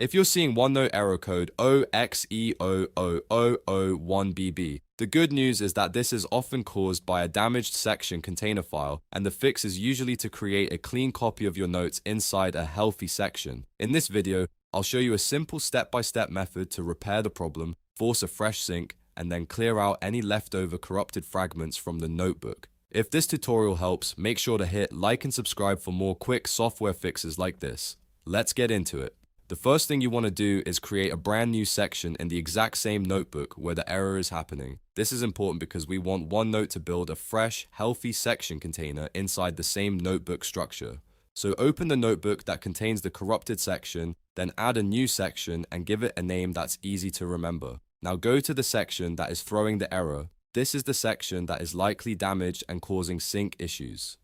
If you're seeing OneNote error code 0xE00001Bb, the good news is that this is often caused by a damaged section container file, and the fix is usually to create a clean copy of your notes inside a healthy section. In this video, I'll show you a simple step-by-step method to repair the problem, force a fresh sync, and then clear out any leftover corrupted fragments from the notebook. If this tutorial helps, make sure to hit like and subscribe for more quick software fixes like this. Let's get into it. The first thing you want to do is create a brand new section in the exact same notebook where the error is happening. This is important because we want OneNote to build a fresh, healthy section container inside the same notebook structure. So open the notebook that contains the corrupted section, then add a new section and give it a name that's easy to remember. Now go to the section that is throwing the error. This is the section that is likely damaged and causing sync issues.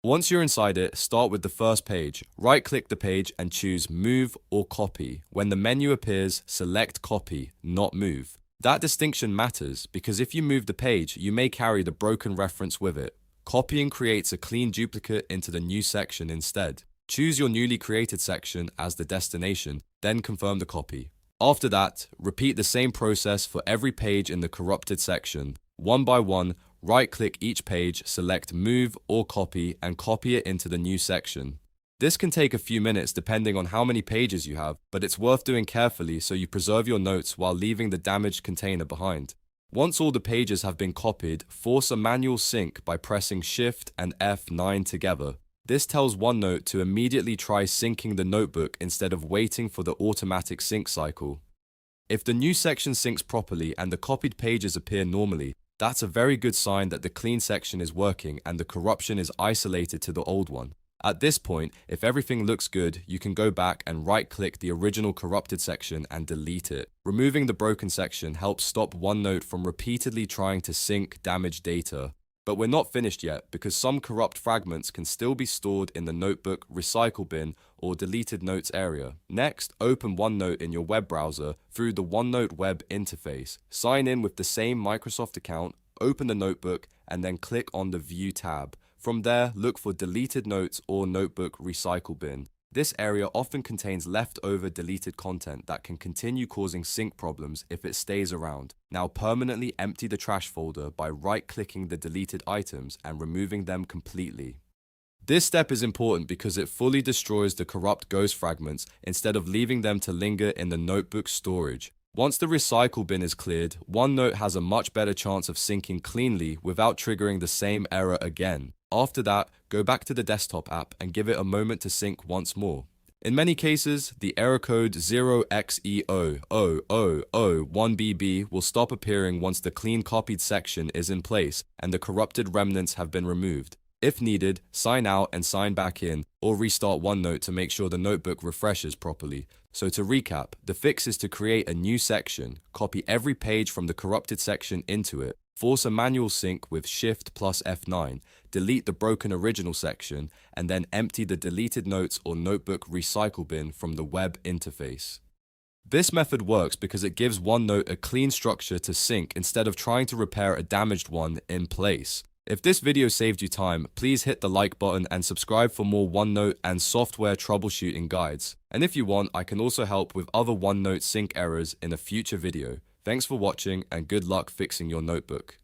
Once you're inside it, start with the first page. Right-click the page and choose Move or Copy. When the menu appears, select Copy, not Move. That distinction matters because if you move the page, you may carry the broken reference with it. Copying creates a clean duplicate into the new section instead. Choose your newly created section as the destination, then confirm the copy. After that, repeat the same process for every page in the corrupted section. One by one, right-click each page, select Move or Copy, and copy it into the new section. This can take a few minutes depending on how many pages you have, but it's worth doing carefully so you preserve your notes while leaving the damaged container behind. Once all the pages have been copied, force a manual sync by pressing Shift and F9 together. This tells OneNote to immediately try syncing the notebook instead of waiting for the automatic sync cycle. If the new section syncs properly and the copied pages appear normally, that's a very good sign that the clean section is working and the corruption is isolated to the old one. At this point, if everything looks good, you can go back and right-click the original corrupted section and delete it. Removing the broken section helps stop OneNote from repeatedly trying to sync damaged data. But we're not finished yet because some corrupt fragments can still be stored in the notebook recycle bin or deleted notes area. Next, open OneNote in your web browser through the OneNote web interface. Sign in with the same Microsoft account, open the notebook, and then click on the View tab. From there, look for deleted notes or notebook recycle bin. This area often contains leftover deleted content that can continue causing sync problems if it stays around. Now permanently empty the trash folder by right-clicking the deleted items and removing them completely. This step is important because it fully destroys the corrupt ghost fragments instead of leaving them to linger in the notebook storage. Once the recycle bin is cleared, OneNote has a much better chance of syncing cleanly without triggering the same error again. After that, go back to the desktop app and give it a moment to sync once more. In many cases, the error code 0xE00001Bb will stop appearing once the clean copied section is in place and the corrupted remnants have been removed. If needed, sign out and sign back in, or restart OneNote to make sure the notebook refreshes properly. So to recap, the fix is to create a new section, copy every page from the corrupted section into it, force a manual sync with Shift plus F9, delete the broken original section, and then empty the deleted notes or notebook recycle bin from the web interface. This method works because it gives OneNote a clean structure to sync instead of trying to repair a damaged one in place. If this video saved you time, please hit the like button and subscribe for more OneNote and software troubleshooting guides. And if you want, I can also help with other OneNote sync errors in a future video. Thanks for watching and good luck fixing your notebook.